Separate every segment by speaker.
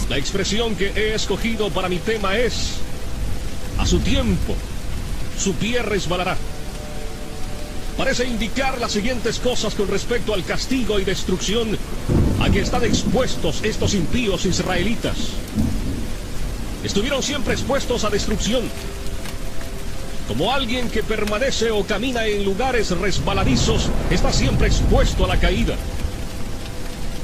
Speaker 1: La expresión que he escogido para mi tema es: a su tiempo, su pie resbalará. Parece indicar las siguientes cosas con respecto al castigo y destrucción a que están expuestos estos impíos israelitas. Estuvieron siempre expuestos a destrucción, como alguien que permanece o camina en lugares resbaladizos está siempre expuesto a la caída.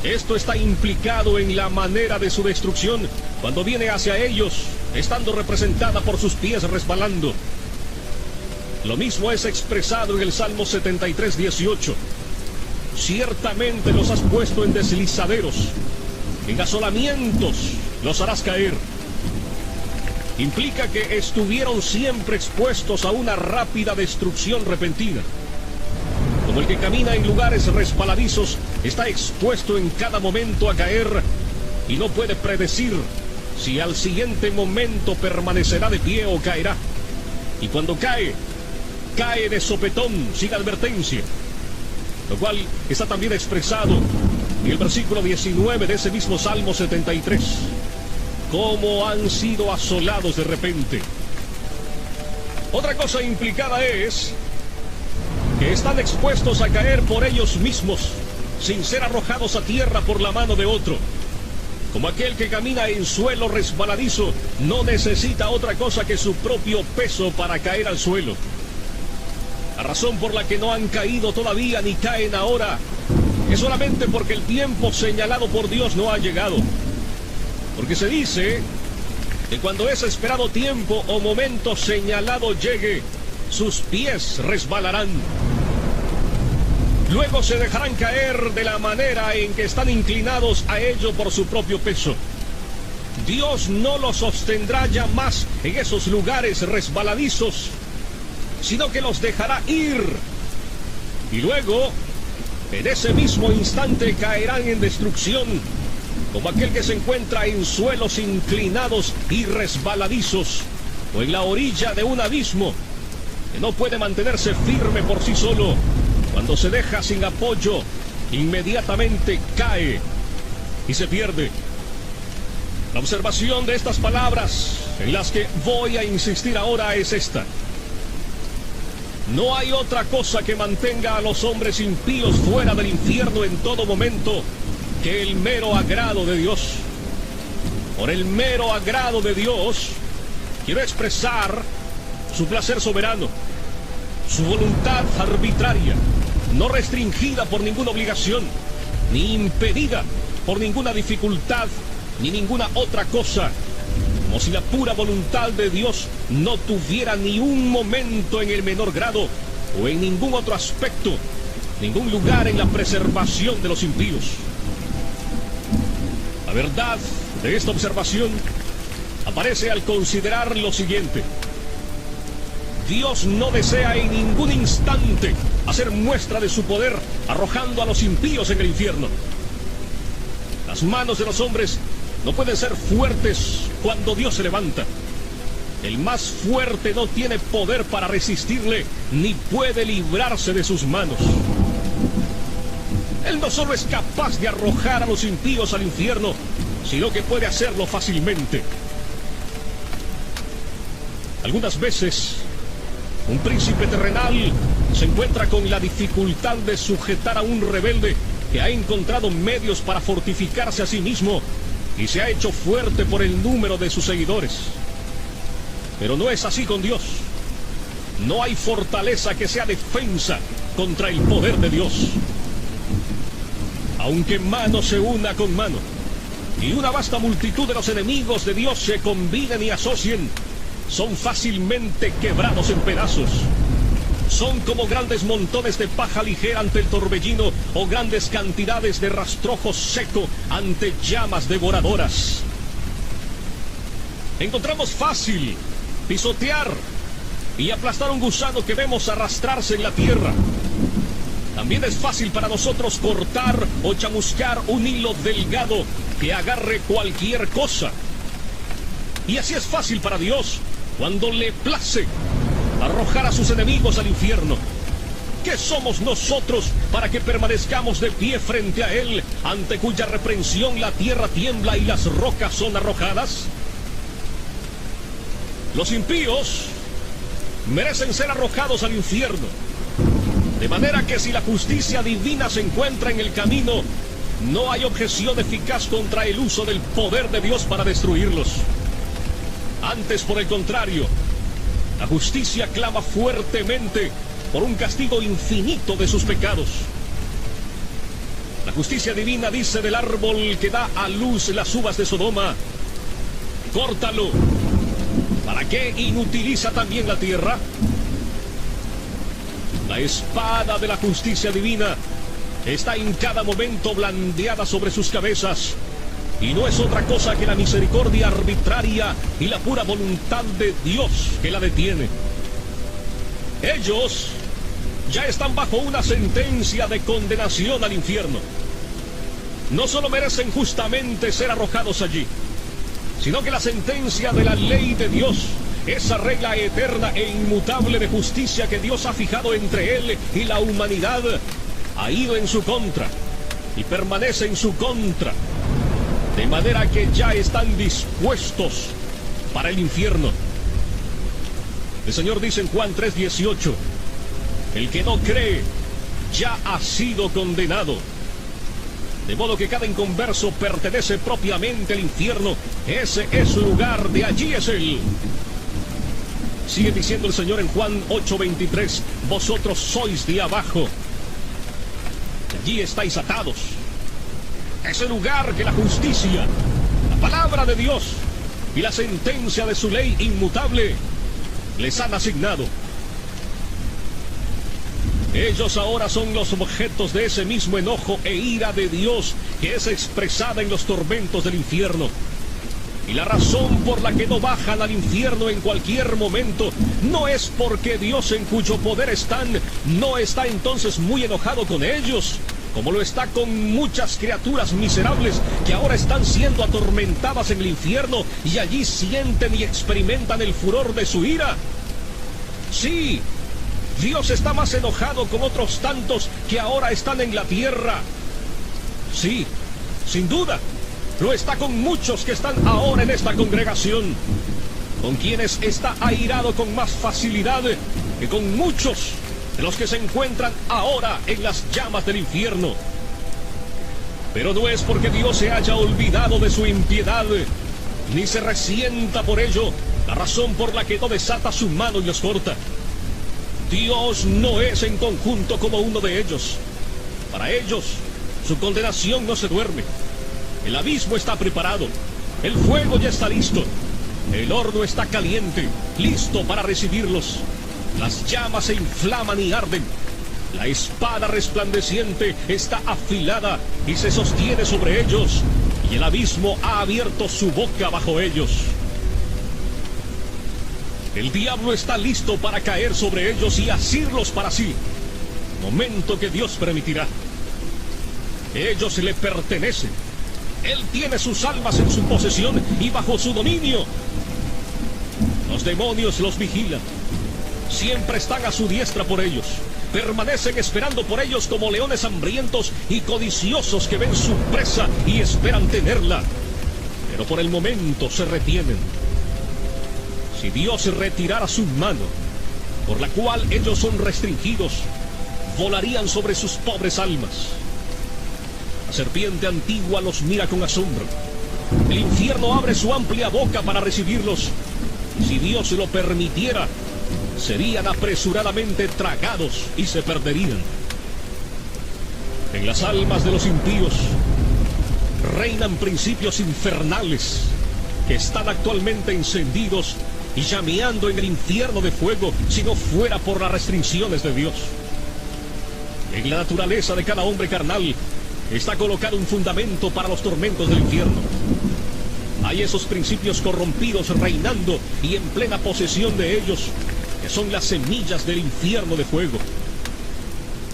Speaker 1: Esto está implicado en la manera de su destrucción cuando viene hacia ellos, estando representada por sus pies resbalando. Lo mismo es expresado en el Salmo 73, 18. Ciertamente los has puesto en deslizaderos, en asolamientos los harás caer. Implica que estuvieron siempre expuestos a una rápida destrucción repentina. Como el que camina en lugares resbaladizos está expuesto en cada momento a caer y no puede predecir si al siguiente momento permanecerá de pie o caerá. Y cuando cae, cae de sopetón, sin advertencia. Lo cual está también expresado en el versículo 19 de ese mismo Salmo 73. Cómo han sido asolados de repente. Otra cosa implicada es que están expuestos a caer por ellos mismos, sin ser arrojados a tierra por la mano de otro. Como aquel que camina en suelo resbaladizo, no necesita otra cosa que su propio peso para caer al suelo. La razón por la que no han caído todavía ni caen ahora es solamente porque el tiempo señalado por Dios no ha llegado. Porque se dice que cuando ese esperado tiempo o momento señalado llegue, sus pies resbalarán. Luego se dejarán caer de la manera en que están inclinados a ello por su propio peso. Dios no los sostendrá ya más en esos lugares resbaladizos, sino que los dejará ir. Y luego, en ese mismo instante caerán en destrucción, como aquel que se encuentra en suelos inclinados y resbaladizos, o en la orilla de un abismo, que no puede mantenerse firme por sí solo. Cuando se deja sin apoyo, inmediatamente cae y se pierde. La observación de estas palabras, en las que voy a insistir ahora, es esta: no hay otra cosa que mantenga a los hombres impíos fuera del infierno en todo momento que el mero agrado de Dios. Por el mero agrado de Dios, quiero expresar su placer soberano, su voluntad arbitraria, no restringida por ninguna obligación, ni impedida por ninguna dificultad, ni ninguna otra cosa. Como si la pura voluntad de Dios no tuviera ni un momento en el menor grado o en ningún otro aspecto, ningún lugar en la preservación de los impíos. La verdad de esta observación aparece al considerar lo siguiente: Dios no desea en ningún instante hacer muestra de su poder arrojando a los impíos en el infierno. Las manos de los hombres no pueden ser fuertes cuando Dios se levanta. El más fuerte no tiene poder para resistirle, ni puede librarse de sus manos. Él no solo es capaz de arrojar a los impíos al infierno, sino que puede hacerlo fácilmente. Algunas veces, un príncipe terrenal se encuentra con la dificultad de sujetar a un rebelde que ha encontrado medios para fortificarse a sí mismo y se ha hecho fuerte por el número de sus seguidores. Pero no es así con Dios. No hay fortaleza que sea defensa contra el poder de Dios. Aunque mano se una con mano y una vasta multitud de los enemigos de Dios se combinen y asocien, son fácilmente quebrados en pedazos. Son como grandes montones de paja ligera ante el torbellino o grandes cantidades de rastrojo seco ante llamas devoradoras. Encontramos fácil pisotear y aplastar un gusano que vemos arrastrarse en la tierra. También es fácil para nosotros cortar o chamuscar un hilo delgado que agarre cualquier cosa. Y así es fácil para Dios, cuando le place, arrojar a sus enemigos al infierno. ¿Qué somos nosotros para que permanezcamos de pie frente a Él, ante cuya reprensión la tierra tiembla y las rocas son arrojadas? Los impíos merecen ser arrojados al infierno, de manera que si la justicia divina se encuentra en el camino, no hay objeción eficaz contra el uso del poder de Dios para destruirlos. Antes, por el contrario, la justicia clama fuertemente por un castigo infinito de sus pecados. La justicia divina dice del árbol que da a luz las uvas de Sodoma: córtalo. ¿Para qué inutiliza también la tierra? La espada de la justicia divina está en cada momento blandeada sobre sus cabezas, y no es otra cosa que la misericordia arbitraria y la pura voluntad de Dios que la detiene. Ellos ya están bajo una sentencia de condenación al infierno. No solo merecen justamente ser arrojados allí, sino que la sentencia de la ley de Dios, esa regla eterna e inmutable de justicia que Dios ha fijado entre Él y la humanidad, ha ido en su contra y permanece en su contra, de manera que ya están dispuestos para el infierno. El Señor dice en Juan 3:18: el que no cree ya ha sido condenado. De modo que cada inconverso pertenece propiamente al infierno. Ese es su lugar, de allí es Él. Sigue diciendo el Señor en Juan 8:23: vosotros sois de abajo, allí estáis atados. Ese lugar que la justicia, la palabra de Dios y la sentencia de su ley inmutable les han asignado. Ellos ahora son los objetos de ese mismo enojo e ira de Dios que es expresada en los tormentos del infierno. Y la razón por la que no bajan al infierno en cualquier momento no es porque Dios, en cuyo poder están, no está entonces muy enojado con ellos, como lo está con muchas criaturas miserables que ahora están siendo atormentadas en el infierno y allí sienten y experimentan el furor de su ira. Sí, Dios está más enojado con otros tantos que ahora están en la tierra. Sí, sin duda, lo está con muchos que están ahora en esta congregación, con quienes está airado con más facilidad que con muchos de los que se encuentran ahora en las llamas del infierno. Pero no es porque Dios se haya olvidado de su impiedad, ni se resienta por ello, la razón por la que no desata su mano y los corta. Dios no es en conjunto como uno de ellos. Para ellos, su condenación no se duerme. El abismo está preparado, el fuego ya está listo, el horno está caliente, listo para recibirlos. Las llamas se inflaman y arden. La espada resplandeciente está afilada y se sostiene sobre ellos, y el abismo ha abierto su boca bajo ellos. El diablo está listo para caer sobre ellos y asirlos para sí, momento que Dios permitirá. Ellos le pertenecen. Él tiene sus almas en su posesión y bajo su dominio. Los demonios los vigilan. Siempre están a su diestra por ellos. Permanecen esperando por ellos como leones hambrientos y codiciosos que ven su presa y esperan tenerla. Pero por el momento se retienen. Si Dios retirara su mano, por la cual ellos son restringidos, volarían sobre sus pobres almas. La serpiente antigua los mira con asombro. El infierno abre su amplia boca para recibirlos. Si Dios lo permitiera, serían apresuradamente tragados y se perderían. En las almas de los impíos reinan principios infernales que están actualmente encendidos y llameando en el infierno de fuego, si no fuera por las restricciones de Dios. En la naturaleza de cada hombre carnal está colocado un fundamento para los tormentos del infierno. Hay esos principios corrompidos reinando y en plena posesión de ellos, que son las semillas del infierno de fuego.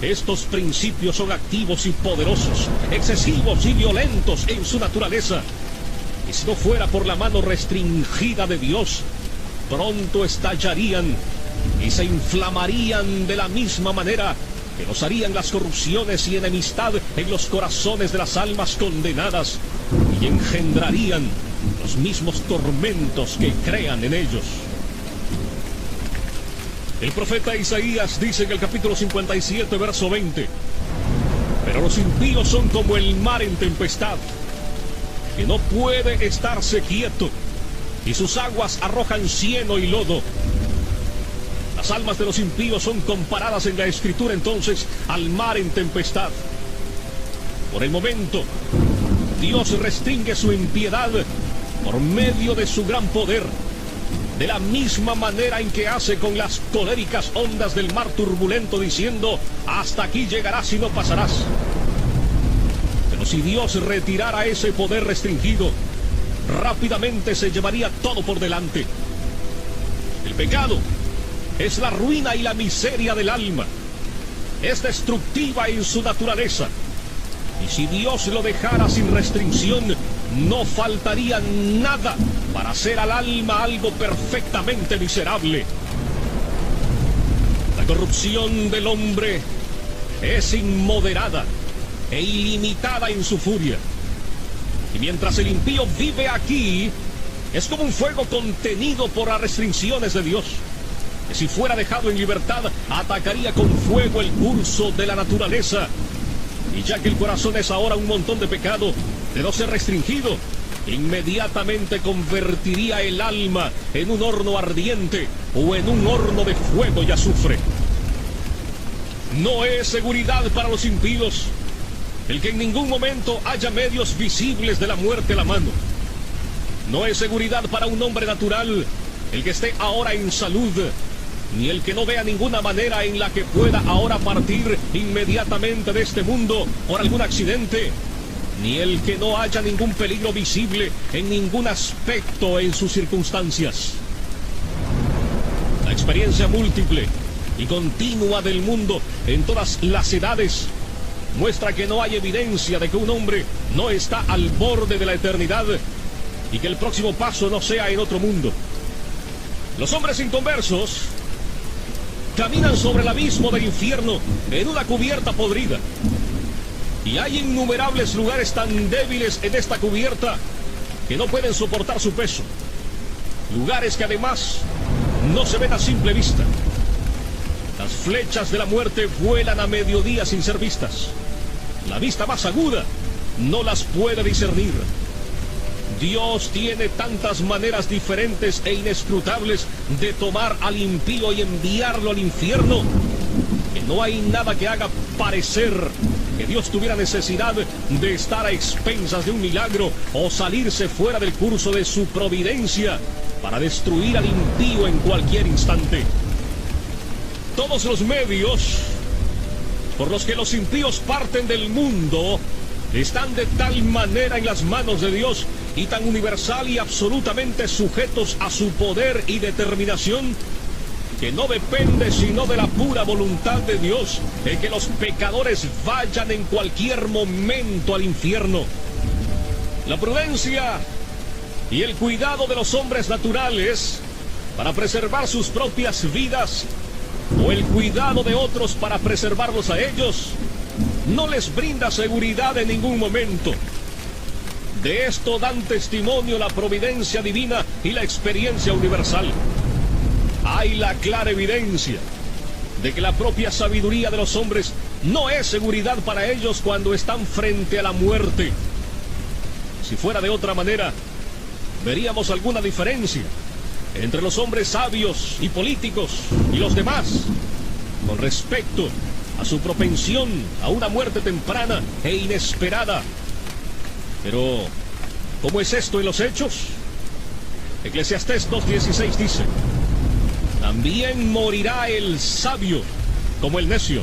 Speaker 1: Estos principios son activos y poderosos, excesivos y violentos en su naturaleza. Y si no fuera por la mano restringida de Dios, pronto estallarían y se inflamarían de la misma manera que los harían las corrupciones y enemistad en los corazones de las almas condenadas y engendrarían los mismos tormentos que crean en ellos. El profeta Isaías dice en el capítulo 57, verso 20: pero los impíos son como el mar en tempestad, que no puede estarse quieto, y sus aguas arrojan cieno y lodo. Las almas de los impíos son comparadas en la Escritura entonces al mar en tempestad. Por el momento, Dios restringe su impiedad por medio de su gran poder, de la misma manera en que hace con las coléricas ondas del mar turbulento, diciendo: hasta aquí llegarás y no pasarás. Pero si Dios retirara ese poder restringido, rápidamente se llevaría todo por delante. El pecado es la ruina y la miseria del alma. Es destructiva en su naturaleza. Y si Dios lo dejara sin restricción, no faltaría nada para hacer al alma algo perfectamente miserable. La corrupción del hombre es inmoderada e ilimitada en su furia. Y mientras el impío vive aquí, es como un fuego contenido por las restricciones de Dios, que si fuera dejado en libertad, atacaría con fuego el curso de la naturaleza. Y ya que el corazón es ahora un montón de pecado, de no ser restringido, inmediatamente convertiría el alma en un horno ardiente o en un horno de fuego y azufre. No es seguridad para los impíos el que en ningún momento haya medios visibles de la muerte a la mano. No es seguridad para un hombre natural el que esté ahora en salud, ni el que no vea ninguna manera en la que pueda ahora partir inmediatamente de este mundo por algún accidente, ni el que no haya ningún peligro visible en ningún aspecto en sus circunstancias. La experiencia múltiple y continua del mundo en todas las edades muestra que no hay evidencia de que un hombre no está al borde de la eternidad y que el próximo paso no sea en otro mundo. Los hombres inconversos caminan sobre el abismo del infierno en una cubierta podrida. Y hay innumerables lugares tan débiles en esta cubierta que no pueden soportar su peso. Lugares que además no se ven a simple vista. Las flechas de la muerte vuelan a mediodía sin ser vistas. La vista más aguda no las puede discernir. Dios tiene tantas maneras diferentes e inescrutables de tomar al impío y enviarlo al infierno, que no hay nada que haga parecer que Dios tuviera necesidad de estar a expensas de un milagro o salirse fuera del curso de su providencia para destruir al impío en cualquier instante. Todos los medios por los que los impíos parten del mundo están de tal manera en las manos de Dios y tan universal y absolutamente sujetos a su poder y determinación, que no depende sino de la pura voluntad de Dios el que los pecadores vayan en cualquier momento al infierno. La prudencia y el cuidado de los hombres naturales para preservar sus propias vidas, o el cuidado de otros para preservarlos a ellos, no les brinda seguridad en ningún momento. De esto dan testimonio la providencia divina y la experiencia universal. Hay la clara evidencia de que la propia sabiduría de los hombres no es seguridad para ellos cuando están frente a la muerte. Si fuera de otra manera, veríamos alguna diferencia entre los hombres sabios y políticos y los demás con respecto a su propensión a una muerte temprana e inesperada. Pero, ¿cómo es esto en los hechos? Eclesiastés 2:16 dice: también morirá el sabio como el necio.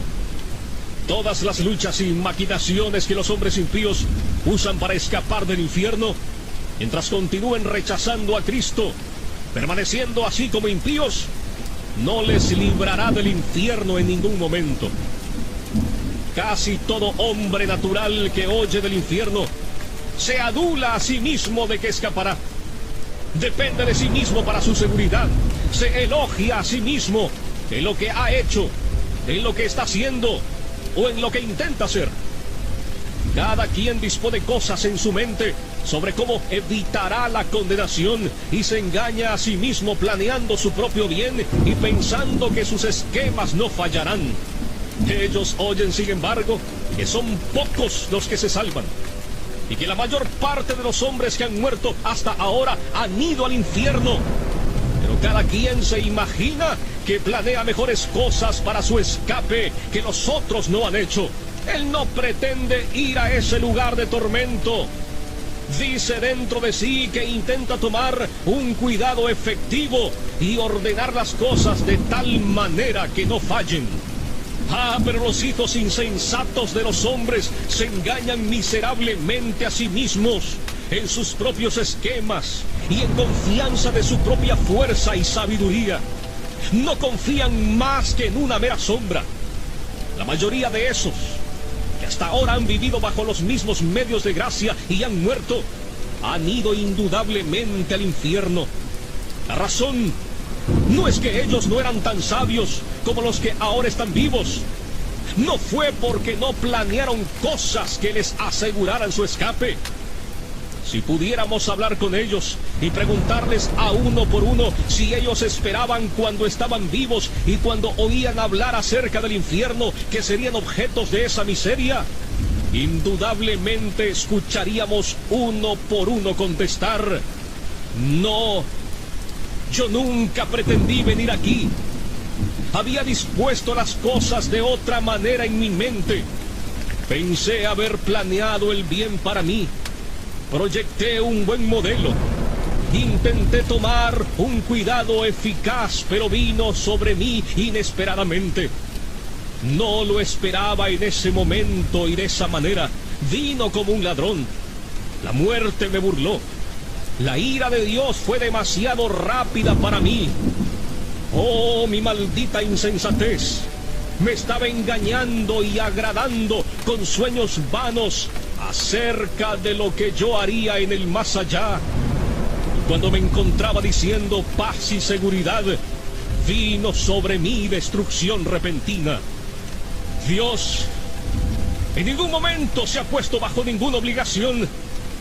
Speaker 1: Todas las luchas y maquinaciones que los hombres impíos usan para escapar del infierno, mientras continúen rechazando a Cristo, permaneciendo así como impíos, no les librará del infierno en ningún momento. Casi todo hombre natural que oye del infierno se adula a sí mismo de que escapará. Depende de sí mismo para su seguridad. Se elogia a sí mismo en lo que ha hecho, en lo que está haciendo o en lo que intenta ser. Cada quien dispone cosas en su mente sobre cómo evitará la condenación y se engaña a sí mismo planeando su propio bien y pensando que sus esquemas no fallarán. Ellos oyen, sin embargo, que son pocos los que se salvan y que la mayor parte de los hombres que han muerto hasta ahora han ido al infierno. Pero cada quien se imagina que planea mejores cosas para su escape que los otros no han hecho. Él no pretende ir a ese lugar de tormento. Dice dentro de sí que intenta tomar un cuidado efectivo y ordenar las cosas de tal manera que no fallen. Pero los hijos insensatos de los hombres se engañan miserablemente a sí mismos en sus propios esquemas y en confianza de su propia fuerza y sabiduría. No confían más que en una mera sombra. La mayoría de esos que hasta ahora han vivido bajo los mismos medios de gracia y han muerto, han ido indudablemente al infierno. La razón no es que ellos no eran tan sabios como los que ahora están vivos. No fue porque no planearon cosas que les aseguraran su escape. Si pudiéramos hablar con ellos y preguntarles a uno por uno si ellos esperaban cuando estaban vivos y cuando oían hablar acerca del infierno que serían objetos de esa miseria, indudablemente escucharíamos uno por uno contestar: no, yo nunca pretendí venir aquí. Había dispuesto las cosas de otra manera en mi mente. Pensé haber planeado el bien para mí. Proyecté un buen modelo. Intenté tomar un cuidado eficaz, pero vino sobre mí inesperadamente. No lo esperaba en ese momento y de esa manera. Vino como un ladrón. La muerte me burló. La ira de Dios fue demasiado rápida para mí. Oh, mi maldita insensatez. Me estaba engañando y agradando con sueños vanos acerca de lo que yo haría en el más allá. Y cuando me encontraba diciendo paz y seguridad, vino sobre mí destrucción repentina. Dios en ningún momento se ha puesto bajo ninguna obligación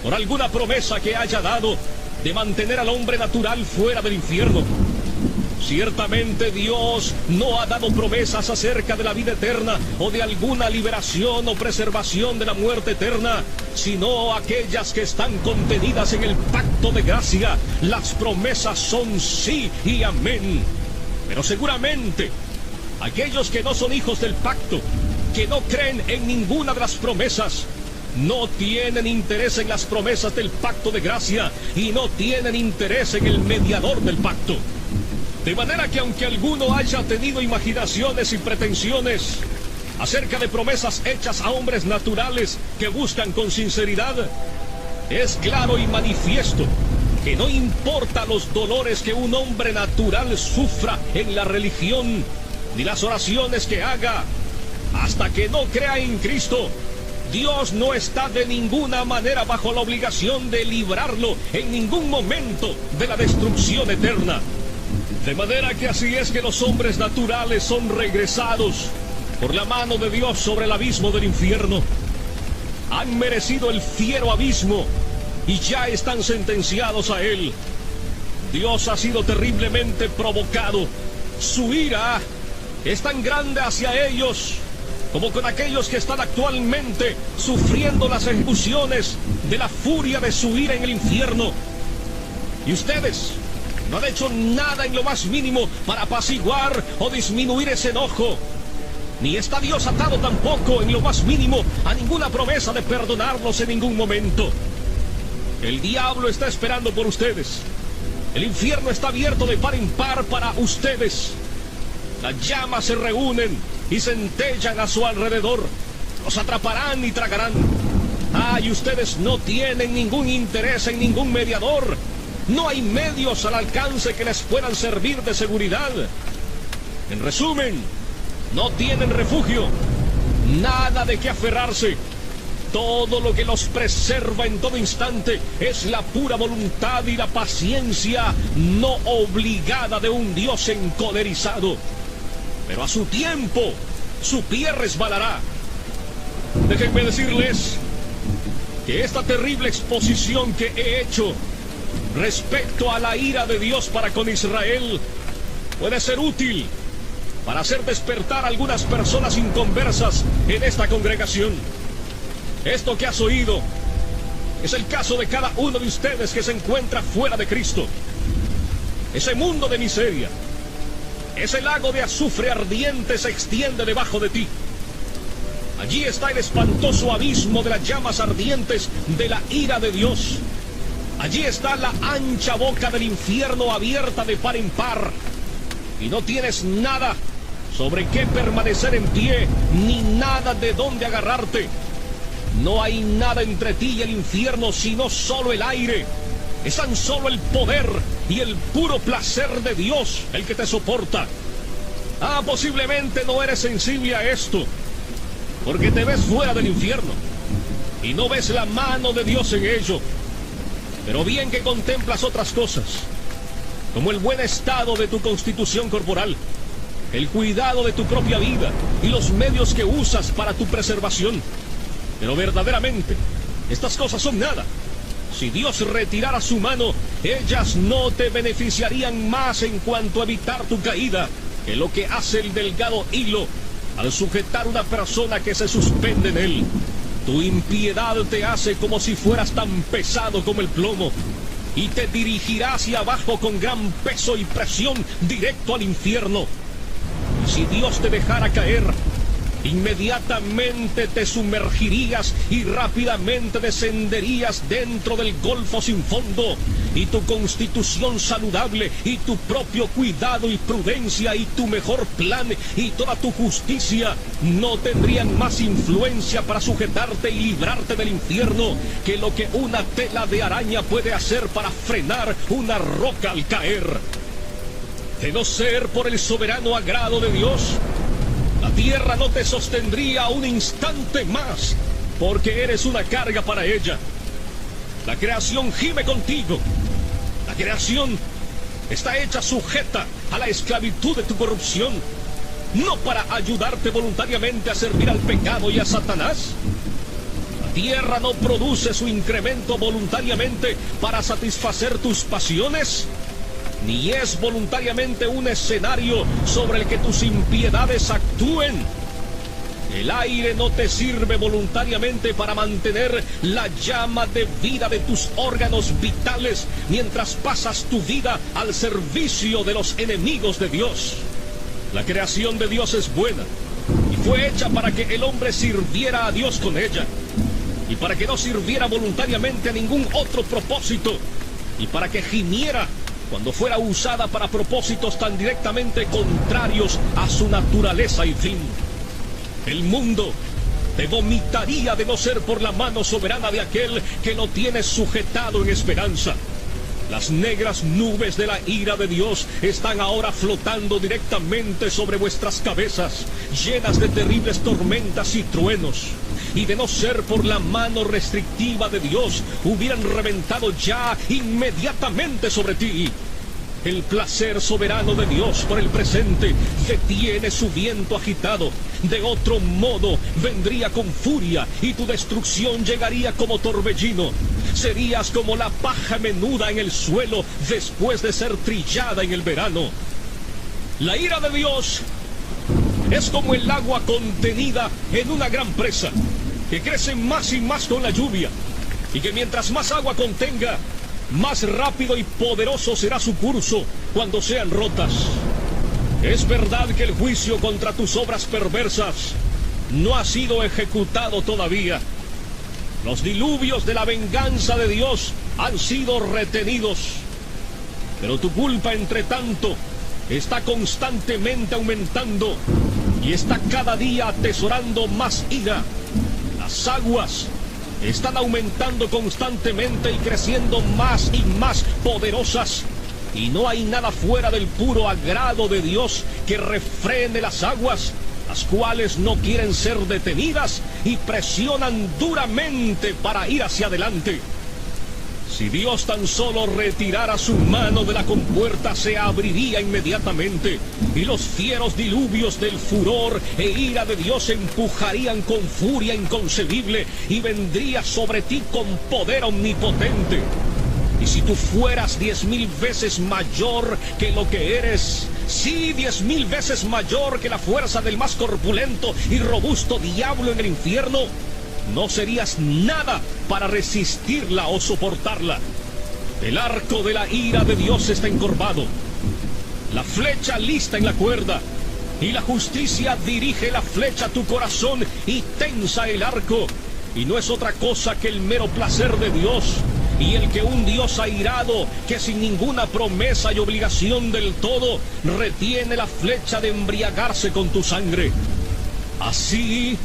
Speaker 1: por alguna promesa que haya dado de mantener al hombre natural fuera del infierno. Ciertamente Dios no ha dado promesas acerca de la vida eterna o de alguna liberación o preservación de la muerte eterna, sino aquellas que están contenidas en el pacto de gracia. Las promesas son sí y amén. Pero seguramente aquellos que no son hijos del pacto, que no creen en ninguna de las promesas, no tienen interés en las promesas del pacto de gracia y no tienen interés en el mediador del pacto. De manera que aunque alguno haya tenido imaginaciones y pretensiones acerca de promesas hechas a hombres naturales que buscan con sinceridad, es claro y manifiesto que no importa los dolores que un hombre natural sufra en la religión, ni las oraciones que haga, hasta que no crea en Cristo, Dios no está de ninguna manera bajo la obligación de librarlo en ningún momento de la destrucción eterna. De manera que así es que los hombres naturales son regresados por la mano de Dios sobre el abismo del infierno. Han merecido el fiero abismo y ya están sentenciados a él. Dios ha sido terriblemente provocado. Su ira es tan grande hacia ellos como con aquellos que están actualmente sufriendo las ejecuciones de la furia de su ira en el infierno. Y ustedes no han hecho nada en lo más mínimo para apaciguar o disminuir ese enojo. Ni está Dios atado tampoco en lo más mínimo a ninguna promesa de perdonarlos en ningún momento. El diablo está esperando por ustedes. El infierno está abierto de par en par para ustedes. Las llamas se reúnen y centellan a su alrededor. Los atraparán y tragarán. Y ustedes no tienen ningún interés en ningún mediador. No hay medios al alcance que les puedan servir de seguridad. En resumen, no tienen refugio, nada de qué aferrarse. Todo lo que los preserva en todo instante es la pura voluntad y la paciencia no obligada de un Dios encolerizado. Pero a su tiempo, su pie resbalará Déjenme decirles que esta terrible exposición que he hecho respecto a la ira de Dios para con Israel puede ser útil para hacer despertar a algunas personas inconversas en esta congregación. Esto que has oído es el caso de cada uno de ustedes que se encuentra fuera de Cristo. Ese mundo de miseria, ese lago de azufre ardiente se extiende debajo de ti. Allí está el espantoso abismo de las llamas ardientes de la ira de Dios. Allí está la ancha boca del infierno abierta de par en par. Y no tienes nada sobre qué permanecer en pie, ni nada de dónde agarrarte. No hay nada entre ti y el infierno, sino solo el aire. Es tan solo el poder y el puro placer de Dios el que te soporta. Posiblemente no eres sensible a esto, porque te ves fuera del infierno y no ves la mano de Dios en ello. Pero bien que contemplas otras cosas, como el buen estado de tu constitución corporal, el cuidado de tu propia vida y los medios que usas para tu preservación. Pero verdaderamente, estas cosas son nada. Si Dios retirara su mano, ellas no te beneficiarían más en cuanto a evitar tu caída que lo que hace el delgado hilo al sujetar una persona que se suspende en él. Tu impiedad te hace como si fueras tan pesado como el plomo, y te dirigirá hacia abajo con gran peso y presión directo al infierno. Y si Dios te dejara caer, inmediatamente te sumergirías y rápidamente descenderías dentro del golfo sin fondo, y tu constitución saludable y tu propio cuidado y prudencia y tu mejor plan y toda tu justicia no tendrían más influencia para sujetarte y librarte del infierno que lo que una tela de araña puede hacer para frenar una roca al caer. De no ser por el soberano agrado de Dios, la tierra no te sostendría un instante más, porque eres una carga para ella. La creación gime contigo. La creación está hecha sujeta a la esclavitud de tu corrupción, no para ayudarte voluntariamente a servir al pecado y a Satanás. La tierra no produce su incremento voluntariamente para satisfacer tus pasiones, ni es voluntariamente un escenario sobre el que tus impiedades actúen. El aire no te sirve voluntariamente para mantener la llama de vida de tus órganos vitales mientras pasas tu vida al servicio de los enemigos de Dios. La creación de Dios es buena y fue hecha para que el hombre sirviera a Dios con ella, y para que no sirviera voluntariamente a ningún otro propósito, y para que gimiera cuando fuera usada para propósitos tan directamente contrarios a su naturaleza y fin. El mundo te vomitaría de no ser por la mano soberana de aquel que lo tiene sujetado en esperanza. Las negras nubes de la ira de Dios están ahora flotando directamente sobre vuestras cabezas, llenas de terribles tormentas y truenos. Y de no ser por la mano restrictiva de Dios, hubieran reventado ya inmediatamente sobre ti. El placer soberano de Dios por el presente detiene su viento agitado. De otro modo, vendría con furia y tu destrucción llegaría como torbellino. Serías como la paja menuda en el suelo después de ser trillada en el verano. La ira de Dios es como el agua contenida en una gran presa, que crece más y más con la lluvia, y que mientras más agua contenga, más rápido y poderoso será su curso cuando sean rotas. Es verdad que el juicio contra tus obras perversas no ha sido ejecutado todavía. Los diluvios de la venganza de Dios han sido retenidos, pero tu culpa, entre tanto, está constantemente aumentando y está cada día atesorando más ira. Las aguas están aumentando constantemente y creciendo más y más poderosas, y no hay nada fuera del puro agrado de Dios que refrene las aguas, las cuales no quieren ser detenidas y presionan duramente para ir hacia adelante. Si Dios tan solo retirara su mano de la compuerta, se abriría inmediatamente, y los fieros diluvios del furor e ira de Dios empujarían con furia inconcebible y vendría sobre ti con poder omnipotente. Y si tú fueras 10,000 veces mayor que lo que eres, sí, 10,000 veces mayor que la fuerza del más corpulento y robusto diablo en el infierno, no serías nada para resistirla o soportarla. El arco de la ira de Dios está encorvado, la flecha lista en la cuerda, y la justicia dirige la flecha a tu corazón y tensa el arco. Y no es otra cosa que el mero placer de Dios, y el que un Dios airado, que sin ninguna promesa y obligación del todo, retiene la flecha de embriagarse con tu sangre. Así,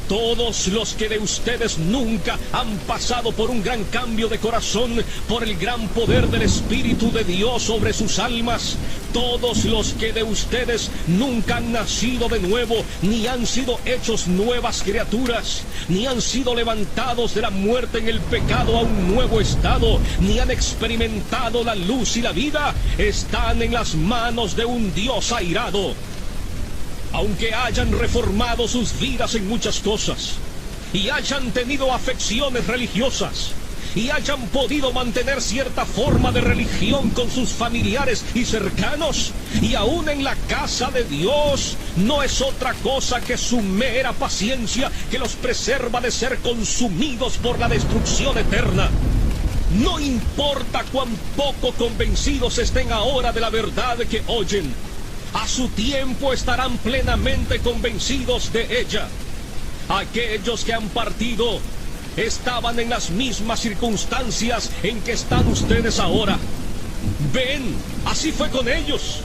Speaker 1: todos los que de ustedes nunca han pasado por un gran cambio de corazón, por el gran poder del Espíritu de Dios sobre sus almas, todos los que de ustedes nunca han nacido de nuevo, ni han sido hechos nuevas criaturas, ni han sido levantados de la muerte en el pecado a un nuevo estado, ni han experimentado la luz y la vida, están en las manos de un Dios airado. Aunque hayan reformado sus vidas en muchas cosas, y hayan tenido afecciones religiosas, y hayan podido mantener cierta forma de religión con sus familiares y cercanos, y aún en la casa de Dios, no es otra cosa que su mera paciencia que los preserva de ser consumidos por la destrucción eterna. No importa cuán poco convencidos estén ahora de la verdad que oyen, a su tiempo estarán plenamente convencidos de ella. Aquellos que han partido estaban en las mismas circunstancias en que están ustedes ahora. Ven, así fue con ellos.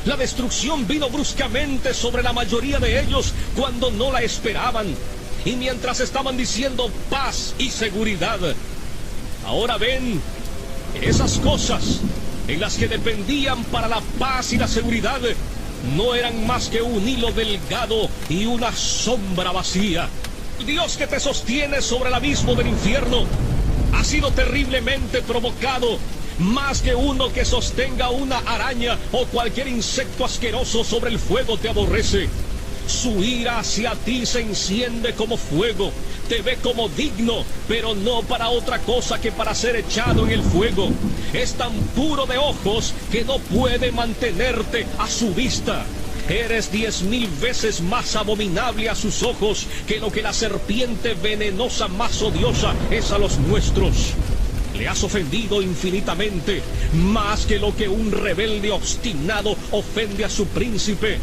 Speaker 1: La destrucción vino bruscamente sobre la mayoría de ellos cuando no la esperaban, y mientras estaban diciendo paz y seguridad. Ahora ven, esas cosas en las que dependían para la paz y la seguridad no eran más que un hilo delgado y una sombra vacía. Dios que te sostiene sobre el abismo del infierno ha sido terriblemente provocado, más que uno que sostenga una araña o cualquier insecto asqueroso sobre el fuego te aborrece. Su ira hacia ti se enciende como fuego, te ve como digno, pero no para otra cosa que para ser echado en el fuego. Es tan puro de ojos que no puede mantenerte a su vista. Eres 10,000 veces más abominable a sus ojos que lo que la serpiente venenosa más odiosa es a los nuestros. Le has ofendido infinitamente, más que lo que un rebelde obstinado ofende a su príncipe.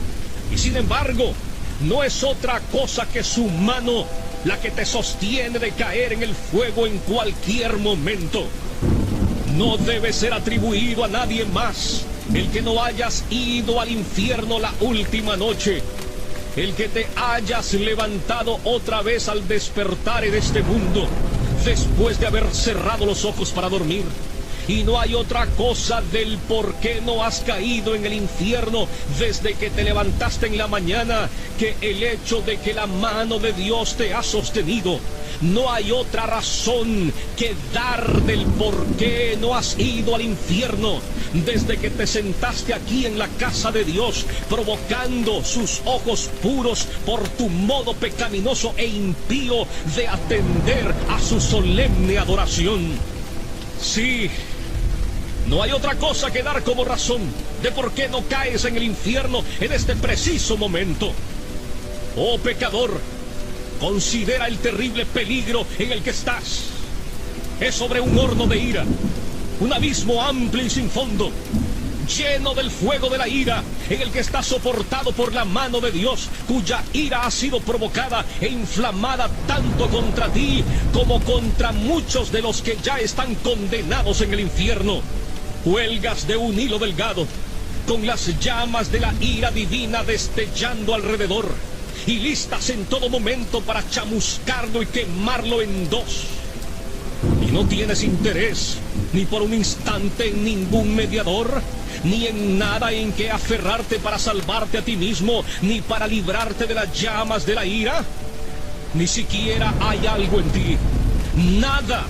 Speaker 1: Y sin embargo, no es otra cosa que su mano la que te sostiene de caer en el fuego en cualquier momento. No debe ser atribuido a nadie más el que no hayas ido al infierno la última noche, el que te hayas levantado otra vez al despertar en este mundo, después de haber cerrado los ojos para dormir. Y no hay otra cosa del por qué no has caído en el infierno desde que te levantaste en la mañana que el hecho de que la mano de Dios te ha sostenido. No hay otra razón que dar del por qué no has ido al infierno desde que te sentaste aquí en la casa de Dios, provocando sus ojos puros por tu modo pecaminoso e impío de atender a su solemne adoración. Sí, no hay otra cosa que dar como razón de por qué no caes en el infierno en este preciso momento. Oh pecador, considera el terrible peligro en el que estás. Es sobre un horno de ira, un abismo amplio y sin fondo, lleno del fuego de la ira, en el que está soportado por la mano de Dios, cuya ira ha sido provocada e inflamada tanto contra ti como contra muchos de los que ya están condenados en el infierno. Cuelgas de un hilo delgado, con las llamas de la ira divina destellando alrededor, y listas en todo momento para chamuscarlo y quemarlo en dos. Y no tienes interés, ni por un instante, en ningún mediador, ni en nada en que aferrarte para salvarte a ti mismo, ni para librarte de las llamas de la ira. Ni siquiera hay algo en ti, nada,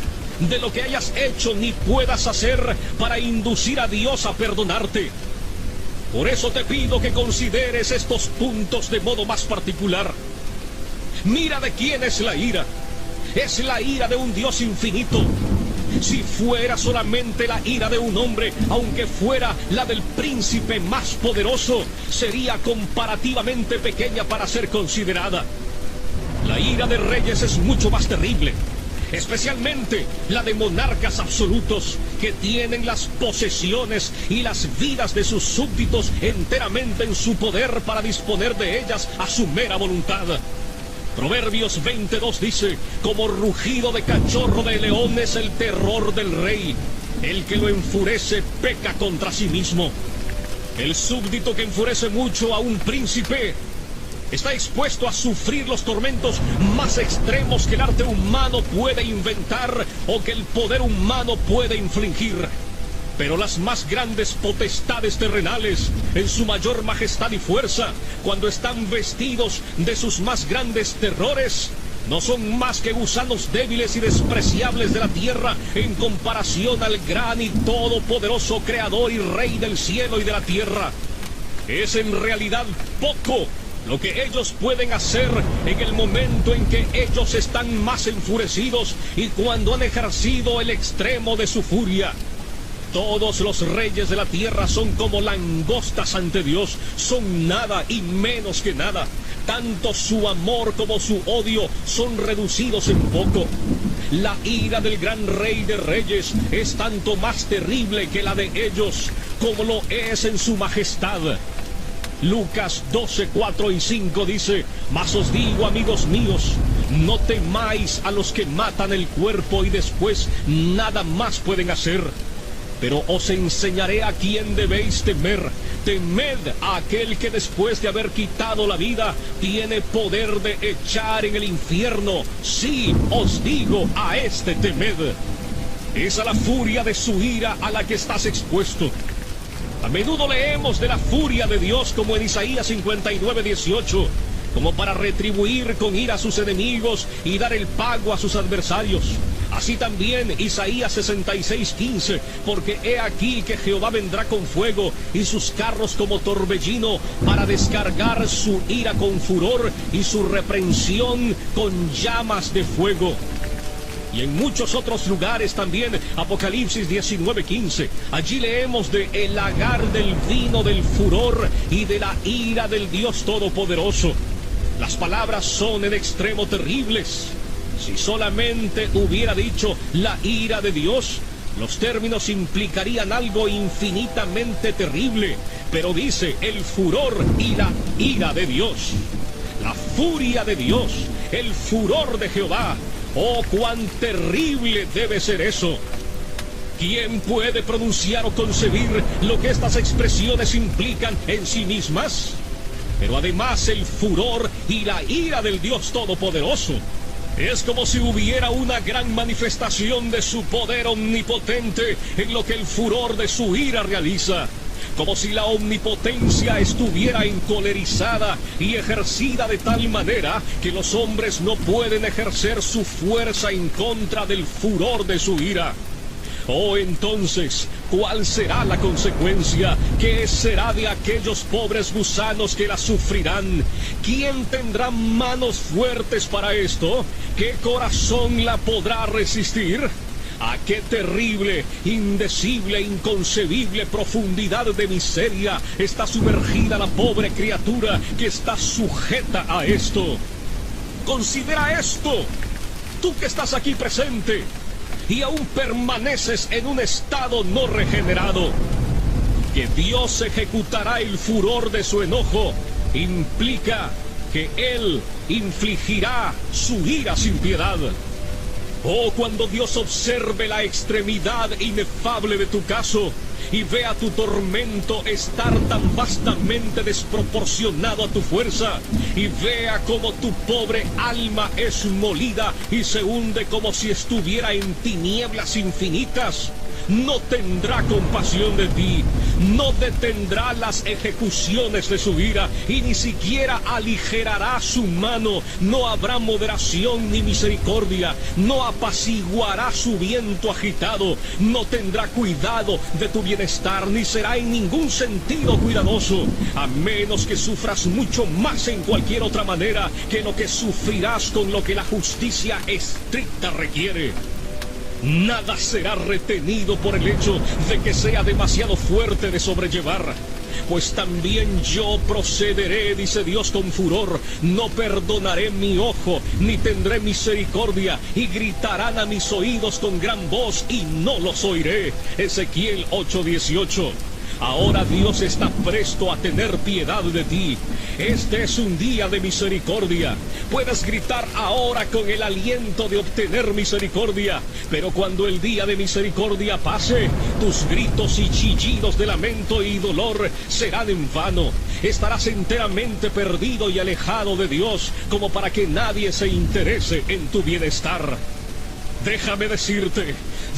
Speaker 1: de lo que hayas hecho ni puedas hacer para inducir a Dios a perdonarte. Por eso te pido que consideres estos puntos de modo más particular. Mira de quién es la ira. Es la ira de un Dios infinito. Si fuera solamente la ira de un hombre, aunque fuera la del príncipe más poderoso, sería comparativamente pequeña para ser considerada. La ira de reyes es mucho más terrible, especialmente la de monarcas absolutos que tienen las posesiones y las vidas de sus súbditos enteramente en su poder para disponer de ellas a su mera voluntad. Proverbios 22 dice: como rugido de cachorro de león es el terror del rey. El que lo enfurece peca contra sí mismo. El súbdito que enfurece mucho a un príncipe está expuesto a sufrir los tormentos más extremos que el arte humano puede inventar o que el poder humano puede infligir. Pero las más grandes potestades terrenales, en su mayor majestad y fuerza, cuando están vestidos de sus más grandes terrores, no son más que gusanos débiles y despreciables de la tierra en comparación al gran y todopoderoso Creador y Rey del cielo y de la tierra. Es en realidad poco lo que ellos pueden hacer en el momento en que ellos están más enfurecidos y cuando han ejercido el extremo de su furia. Todos los reyes de la tierra son como langostas ante Dios, son nada y menos que nada. Tanto su amor como su odio son reducidos en poco. La ira del gran Rey de Reyes es tanto más terrible que la de ellos, como lo es en su majestad. Lucas 12, 4 y 5 dice: mas os digo, amigos míos, no temáis a los que matan el cuerpo y después nada más pueden hacer. Pero os enseñaré a quién debéis temer. Temed a aquel que después de haber quitado la vida, tiene poder de echar en el infierno. Sí, os digo, a este temed. Es a la furia de su ira a la que estás expuesto. A menudo leemos de la furia de Dios como en Isaías 59, 18, como para retribuir con ira a sus enemigos y dar el pago a sus adversarios. Así también Isaías 66, 15, porque he aquí que Jehová vendrá con fuego y sus carros como torbellino para descargar su ira con furor y su reprensión con llamas de fuego. Y en muchos otros lugares también, Apocalipsis 19, 15, allí leemos de el lagar del vino del furor y de la ira del Dios Todopoderoso. Las palabras son en extremo terribles. Si solamente hubiera dicho la ira de Dios, los términos implicarían algo infinitamente terrible. Pero dice el furor y la ira de Dios. La furia de Dios, el furor de Jehová. ¡Oh, cuán terrible debe ser eso! ¿Quién puede pronunciar o concebir lo que estas expresiones implican en sí mismas? Pero además el furor y la ira del Dios Todopoderoso es como si hubiera una gran manifestación de su poder omnipotente en lo que el furor de su ira realiza. Como si la omnipotencia estuviera encolerizada y ejercida de tal manera que los hombres no pueden ejercer su fuerza en contra del furor de su ira. Oh, entonces, ¿cuál será la consecuencia? ¿Qué será de aquellos pobres gusanos que la sufrirán? ¿Quién tendrá manos fuertes para esto? ¿Qué corazón la podrá resistir? ¿A qué terrible, indecible, inconcebible profundidad de miseria está sumergida la pobre criatura que está sujeta a esto? Considera esto, tú que estás aquí presente y aún permaneces en un estado no regenerado. Que Dios ejecutará el furor de su enojo implica que Él infligirá su ira sin piedad. Oh, cuando Dios observe la extremidad inefable de tu caso y vea tu tormento estar tan vastamente desproporcionado a tu fuerza, y vea cómo tu pobre alma es molida y se hunde como si estuviera en tinieblas infinitas, no tendrá compasión de ti, no detendrá las ejecuciones de su ira y ni siquiera aligerará su mano. No habrá moderación ni misericordia, no apaciguará su viento agitado, no tendrá cuidado de tu bienestar, ni será en ningún sentido cuidadoso, a menos que sufras mucho más en cualquier otra manera que lo que sufrirás con lo que la justicia estricta requiere. Nada será retenido por el hecho de que sea demasiado fuerte de sobrellevar. Pues también yo procederé, dice Dios con furor, no perdonaré mi ojo, ni tendré misericordia, y gritarán a mis oídos con gran voz, y no los oiré. Ezequiel 8:18. Ahora Dios está presto a tener piedad de ti. Este es un día de misericordia. Puedes gritar ahora con el aliento de obtener misericordia, pero cuando el día de misericordia pase, tus gritos y chillidos de lamento y dolor serán en vano. Estarás enteramente perdido y alejado de Dios, como para que nadie se interese en tu bienestar. Déjame decirte,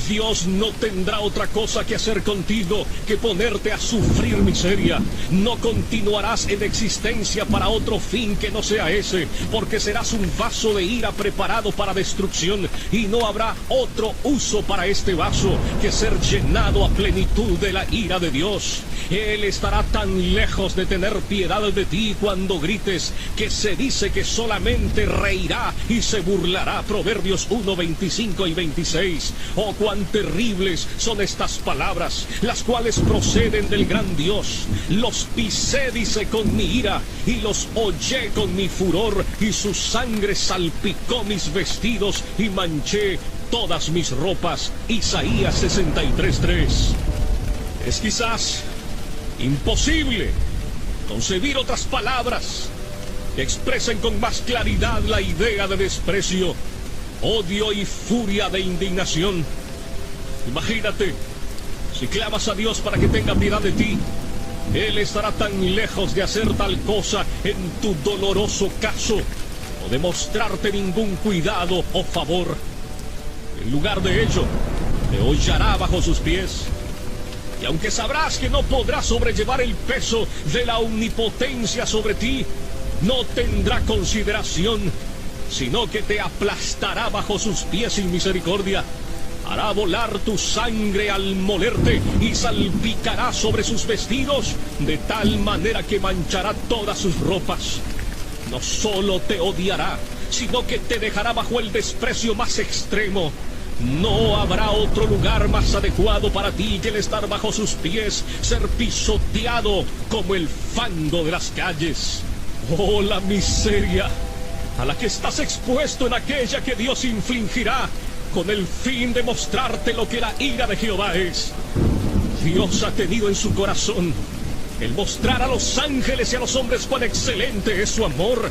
Speaker 1: Dios no tendrá otra cosa que hacer contigo que ponerte a sufrir miseria. No continuarás en existencia para otro fin que no sea ese, porque serás un vaso de ira preparado para destrucción, y no habrá otro uso para este vaso que ser llenado a plenitud de la ira de Dios. Él estará tan lejos de tener piedad de ti cuando grites, que se dice que solamente reirá y se burlará. Proverbios 1:25 y 26. Oh, cuán terribles son estas palabras, las cuales proceden del gran Dios. Los pisé, dice, con mi ira, y los hollé con mi furor, y su sangre salpicó mis vestidos y manché todas mis ropas. Isaías 63:3. Es quizás imposible concebir otras palabras que expresen con más claridad la idea de desprecio, odio y furia de indignación. Imagínate, si clamas a Dios para que tenga piedad de ti, Él estará tan lejos de hacer tal cosa en tu doloroso caso, o de mostrarte ningún cuidado o favor. En lugar de ello, te hollará bajo sus pies. Y aunque sabrás que no podrás sobrellevar el peso de la omnipotencia sobre ti, no tendrá consideración, sino que te aplastará bajo sus pies sin misericordia. Hará volar tu sangre al molerte y salpicará sobre sus vestidos, de tal manera que manchará todas sus ropas. No solo te odiará, sino que te dejará bajo el desprecio más extremo. No habrá otro lugar más adecuado para ti que el estar bajo sus pies, ser pisoteado como el fango de las calles. Oh, la miseria a la que estás expuesto en aquella que Dios infligirá, con el fin de mostrarte lo que la ira de Jehová es. Dios ha tenido en su corazón el mostrar a los ángeles y a los hombres cuán excelente es su amor,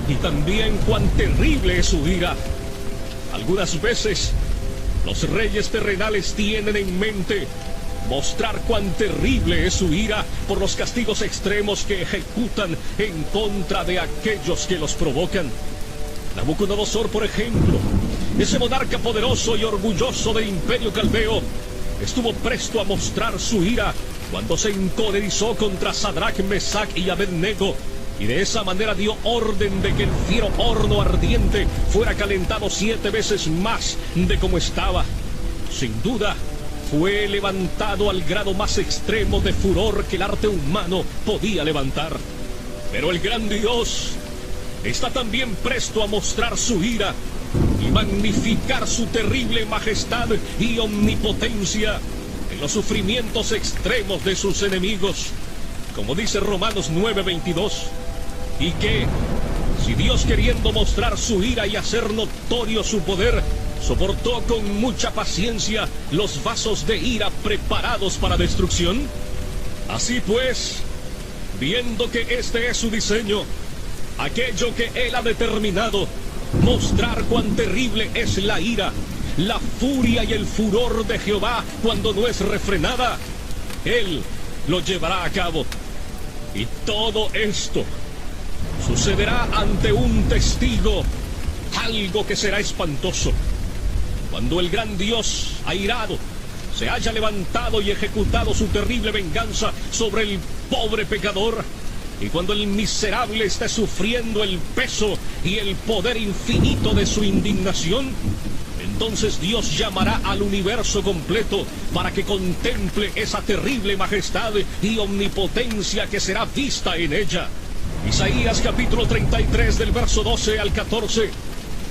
Speaker 1: y también cuán terrible es su ira. Algunas veces los reyes terrenales tienen en mente mostrar cuán terrible es su ira por los castigos extremos que ejecutan en contra de aquellos que los provocan. Nabucodonosor, por ejemplo, ese monarca poderoso y orgulloso del imperio caldeo, estuvo presto a mostrar su ira cuando se encolerizó contra Sadrach, Mesach y Abednego, y de esa manera dio orden de que el fiero horno ardiente fuera calentado 7 veces más de como estaba. Sin duda, fue levantado al grado más extremo de furor que el arte humano podía levantar. Pero el gran Dios está también presto a mostrar su ira y magnificar su terrible majestad y omnipotencia en los sufrimientos extremos de sus enemigos, como dice Romanos 9:22, y que, si Dios, queriendo mostrar su ira y hacer notorio su poder, soportó con mucha paciencia los vasos de ira preparados para destrucción, así pues, viendo que este es su diseño, aquello que Él ha determinado, mostrar cuán terrible es la ira, la furia y el furor de Jehová cuando no es refrenada, Él lo llevará a cabo. Y todo esto sucederá ante un testigo, algo que será espantoso. Cuando el gran Dios, airado, se haya levantado y ejecutado su terrible venganza sobre el pobre pecador, y cuando el miserable esté sufriendo el peso y el poder infinito de su indignación, entonces Dios llamará al universo completo para que contemple esa terrible majestad y omnipotencia que será vista en ella. Isaías capítulo 33 del verso 12 al 14.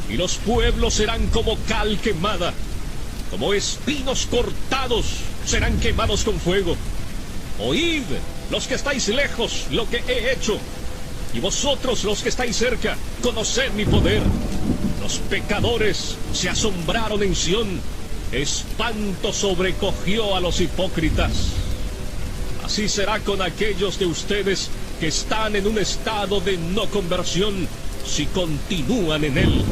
Speaker 1: Y los pueblos serán como cal quemada, como espinos cortados serán quemados con fuego. Oíd, los que estáis lejos, lo que he hecho, y vosotros los que estáis cerca, conoced mi poder. Los pecadores se asombraron en Sión, espanto sobrecogió a los hipócritas. Así será con aquellos de ustedes que están en un estado de no conversión, si continúan en él.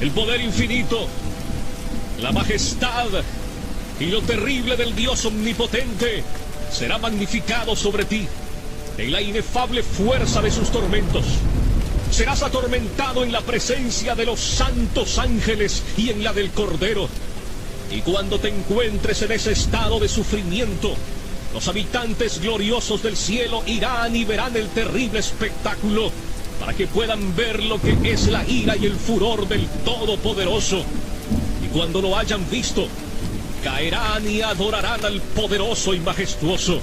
Speaker 1: El poder infinito, la majestad y lo terrible del Dios omnipotente será magnificado sobre ti en la inefable fuerza de sus tormentos. Serás atormentado en la presencia de los santos ángeles y en la del Cordero. Y cuando te encuentres en ese estado de sufrimiento, los habitantes gloriosos del cielo irán y verán el terrible espectáculo, para que puedan ver lo que es la ira y el furor del Todopoderoso. Y cuando lo hayan visto, caerán y adorarán al poderoso y majestuoso.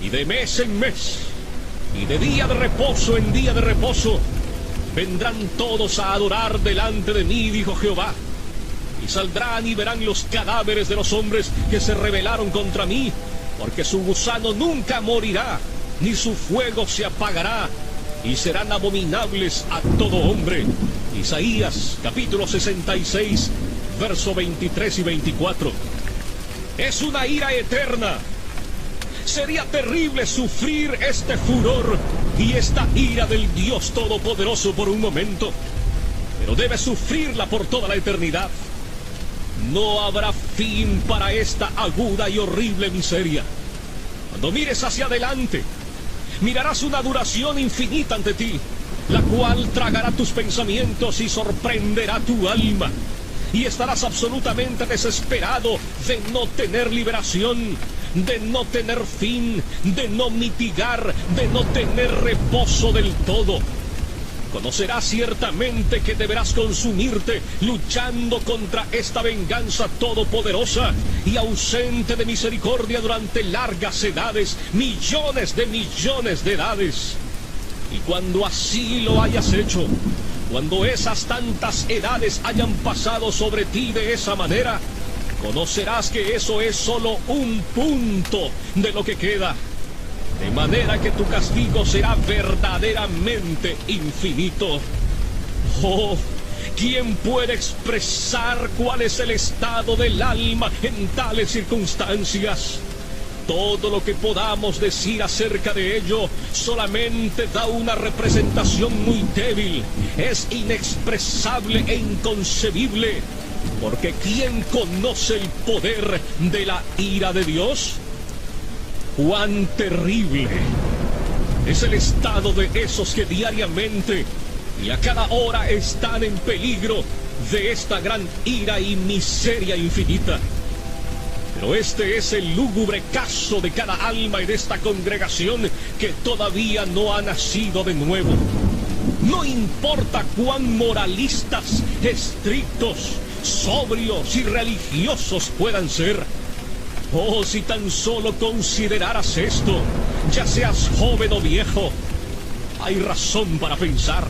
Speaker 1: Y de mes en mes, y de día de reposo en día de reposo, vendrán todos a adorar delante de mí, dijo Jehová. Y saldrán y verán los cadáveres de los hombres que se rebelaron contra mí, porque su gusano nunca morirá, ni su fuego se apagará, y serán abominables a todo hombre. Isaías capítulo 66, verso 23 y 24. Es una ira eterna. Sería terrible sufrir este furor y esta ira del Dios Todopoderoso por un momento, pero debes sufrirla por toda la eternidad. No habrá fin para esta aguda y horrible miseria. Cuando mires hacia adelante, mirarás una duración infinita ante ti, la cual tragará tus pensamientos y sorprenderá tu alma. Y estarás absolutamente desesperado de no tener liberación, de no tener fin, de no mitigar, de no tener reposo del todo. Conocerás ciertamente que deberás consumirte luchando contra esta venganza todopoderosa y ausente de misericordia durante largas edades, millones de edades. Y cuando así lo hayas hecho, cuando esas tantas edades hayan pasado sobre ti de esa manera, conocerás que eso es solo un punto de lo que queda. De manera que tu castigo será verdaderamente infinito. Oh, ¿quién puede expresar cuál es el estado del alma en tales circunstancias? Todo lo que podamos decir acerca de ello solamente da una representación muy débil, es inexpresable e inconcebible, porque ¿quién conoce el poder de la ira de Dios? ¡Cuán terrible es el estado de esos que diariamente y a cada hora están en peligro de esta gran ira y miseria infinita! Pero este es el lúgubre caso de cada alma en esta congregación que todavía no ha nacido de nuevo. No importa cuán moralistas, estrictos, sobrios y religiosos puedan ser. Oh, si tan solo consideraras esto, ya seas joven o viejo, hay razón para pensar.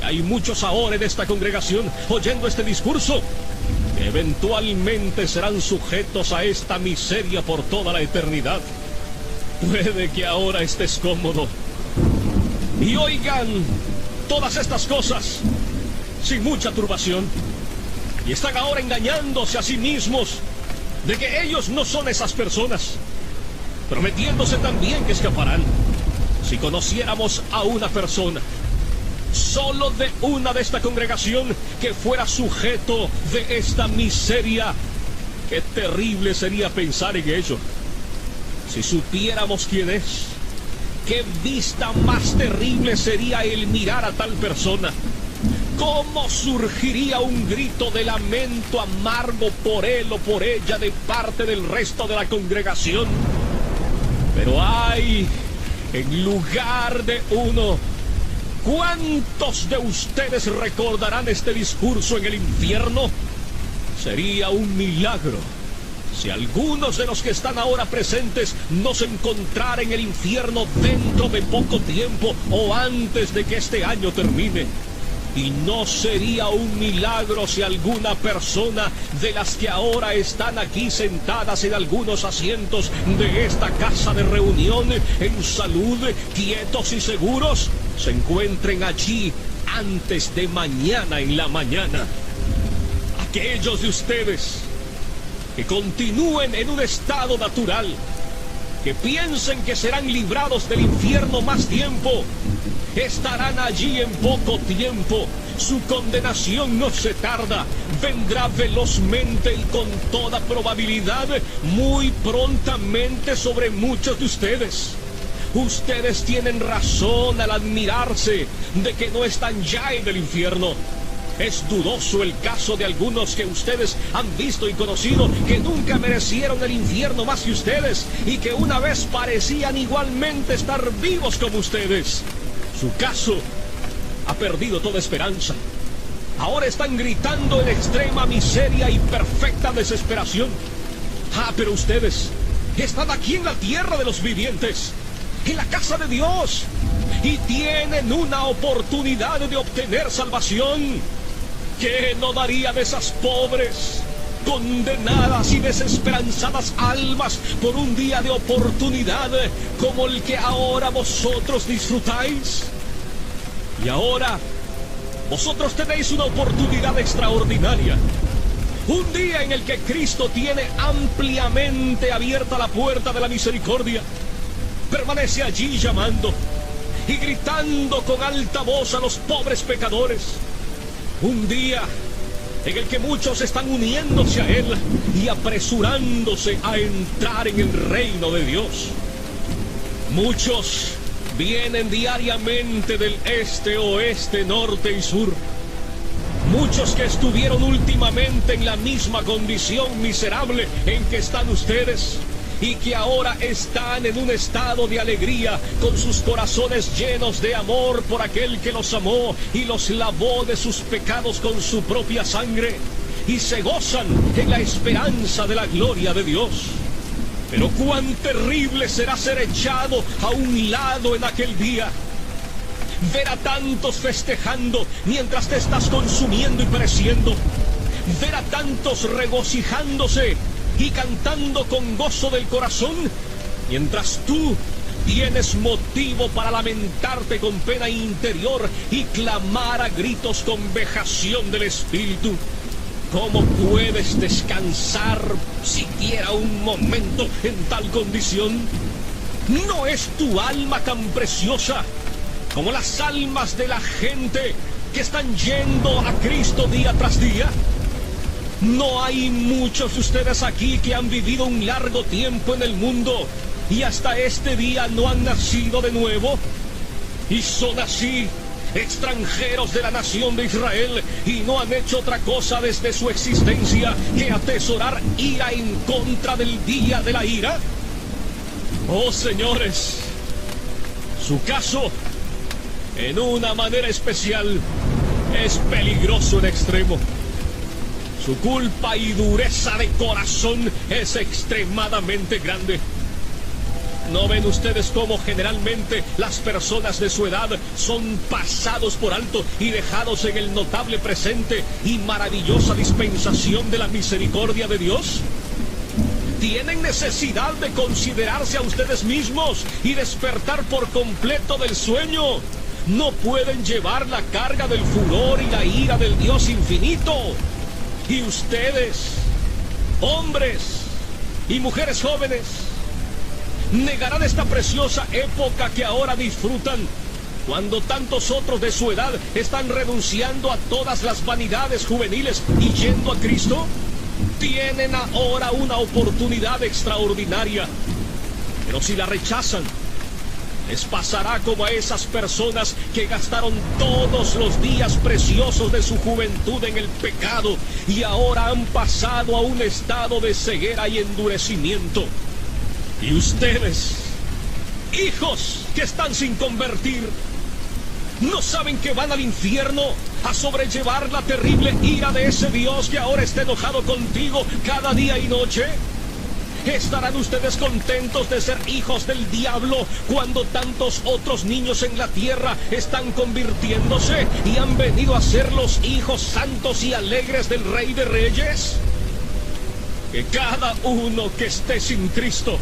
Speaker 1: Hay muchos ahora en esta congregación oyendo este discurso que eventualmente serán sujetos a esta miseria por toda la eternidad. Puede que ahora estés cómodo y oigan todas estas cosas sin mucha turbación, y están ahora engañándose a sí mismos de que ellos no son esas personas, prometiéndose también que escaparán. Si conociéramos a una persona, solo de una de esta congregación, que fuera sujeto de esta miseria, qué terrible sería pensar en ello. Si supiéramos quién es, qué vista más terrible sería el mirar a tal persona, ¿cómo surgiría un grito de lamento amargo por él o por ella de parte del resto de la congregación? Pero ay, en lugar de uno, ¿cuántos de ustedes recordarán este discurso en el infierno? Sería un milagro si algunos de los que están ahora presentes no se encontraran en el infierno dentro de poco tiempo o antes de que este año termine. Y no sería un milagro si alguna persona de las que ahora están aquí sentadas en algunos asientos de esta casa de reunión, en salud, quietos y seguros, se encuentren allí antes de mañana en la mañana. Aquellos de ustedes que continúen en un estado natural, que piensen que serán librados del infierno más tiempo, estarán allí en poco tiempo. Su condenación no se tarda, vendrá velozmente y con toda probabilidad muy prontamente sobre muchos de ustedes. Ustedes tienen razón al admirarse de que no están ya en el infierno. Es dudoso el caso de algunos que ustedes han visto y conocido, que nunca merecieron el infierno más que ustedes y que una vez parecían igualmente estar vivos como ustedes. Su caso ha perdido toda esperanza. Ahora están gritando en extrema miseria y perfecta desesperación. Ah, pero ustedes están aquí en la tierra de los vivientes, en la casa de Dios, y tienen una oportunidad de obtener salvación. ¿Qué no daría de esas pobres, condenadas y desesperanzadas almas por un día de oportunidad como el que ahora vosotros disfrutáis? Y ahora vosotros tenéis una oportunidad extraordinaria, un día en el que Cristo tiene ampliamente abierta la puerta de la misericordia. Permanece allí llamando y gritando con alta voz a los pobres pecadores. Un día en el que muchos están uniéndose a Él y apresurándose a entrar en el reino de Dios. Muchos vienen diariamente del este, oeste, norte y sur. Muchos que estuvieron últimamente en la misma condición miserable en que están ustedes, y que ahora están en un estado de alegría, con sus corazones llenos de amor por aquel que los amó y los lavó de sus pecados con su propia sangre, y se gozan en la esperanza de la gloria de Dios. Pero cuán terrible será ser echado a un lado en aquel día. Ver a tantos festejando mientras te estás consumiendo y pereciendo. Ver a tantos regocijándose y cantando con gozo del corazón, mientras tú tienes motivo para lamentarte con pena interior y clamar a gritos con vejación del espíritu. ¿Cómo puedes descansar siquiera un momento en tal condición? ¿No es tu alma tan preciosa como las almas de la gente que están yendo a Cristo día tras día? ¿No hay muchos de ustedes aquí que han vivido un largo tiempo en el mundo y hasta este día no han nacido de nuevo? Y son así, extranjeros de la nación de Israel, y no han hecho otra cosa desde su existencia que atesorar ira en contra del día de la ira. Oh, señores, su caso, en una manera especial, es peligroso en extremo. Su culpa y dureza de corazón es extremadamente grande. ¿No ven ustedes cómo generalmente las personas de su edad son pasados por alto y dejados en el notable presente y maravillosa dispensación de la misericordia de Dios? Tienen necesidad de considerarse a ustedes mismos y despertar por completo del sueño. No pueden llevar la carga del furor y la ira del Dios infinito. Y ustedes, hombres y mujeres jóvenes, negarán esta preciosa época que ahora disfrutan, cuando tantos otros de su edad están renunciando a todas las vanidades juveniles y yendo a Cristo. Tienen ahora una oportunidad extraordinaria, pero si la rechazan, les pasará como a esas personas que gastaron todos los días preciosos de su juventud en el pecado y ahora han pasado a un estado de ceguera y endurecimiento. Y ustedes, hijos que están sin convertir, ¿no saben que van al infierno a sobrellevar la terrible ira de ese Dios que ahora está enojado contigo cada día y noche? ¿Estarán ustedes contentos de ser hijos del diablo cuando tantos otros niños en la tierra están convirtiéndose y han venido a ser los hijos santos y alegres del Rey de Reyes? Que cada uno que esté sin Cristo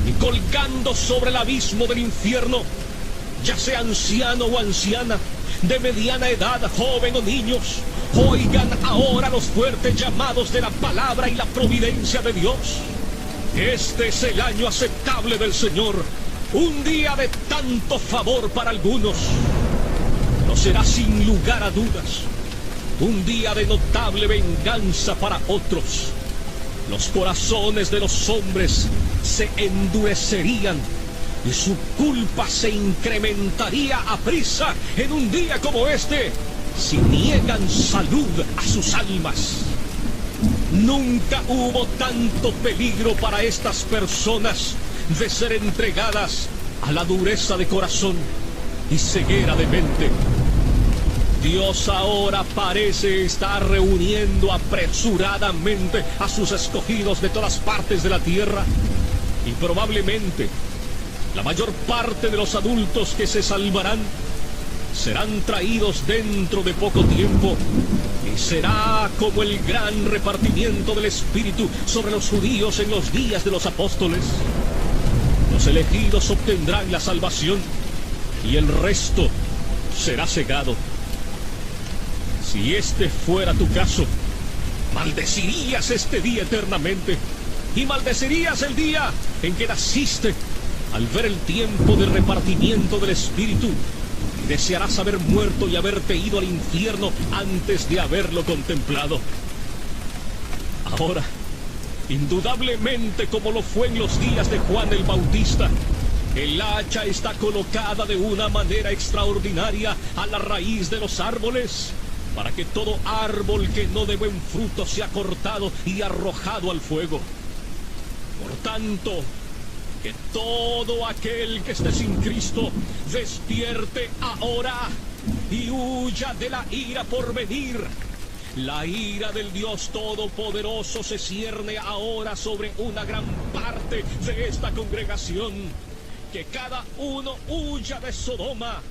Speaker 1: y colgando sobre el abismo del infierno, ya sea anciano o anciana, de mediana edad, joven o niños, oigan ahora los fuertes llamados de la palabra y la providencia de Dios. Este es el año aceptable del Señor, un día de tanto favor para algunos. No será sin lugar a dudas un día de notable venganza para otros. Los corazones de los hombres se endurecerían y su culpa se incrementaría a prisa en un día como este, si niegan salud a sus almas. Nunca hubo tanto peligro para estas personas de ser entregadas a la dureza de corazón y ceguera de mente. Dios ahora parece estar reuniendo apresuradamente a sus escogidos de todas partes de la tierra, y probablemente la mayor parte de los adultos que se salvarán serán traídos dentro de poco tiempo, y será como el gran repartimiento del Espíritu sobre los judíos en los días de los apóstoles. Los elegidos obtendrán la salvación y el resto será cegado. Si este fuera tu caso, maldecirías este día eternamente, y maldecirías el día en que naciste al ver el tiempo de repartimiento del Espíritu, y desearás haber muerto y haberte ido al infierno antes de haberlo contemplado. Ahora, indudablemente como lo fue en los días de Juan el Bautista, el hacha está colocada de una manera extraordinaria a la raíz de los árboles, para que todo árbol que no dé buen fruto sea cortado y arrojado al fuego. Por tanto, que todo aquel que esté sin Cristo despierte ahora y huya de la ira por venir. La ira del Dios Todopoderoso se cierne ahora sobre una gran parte de esta congregación. Que cada uno huya de Sodoma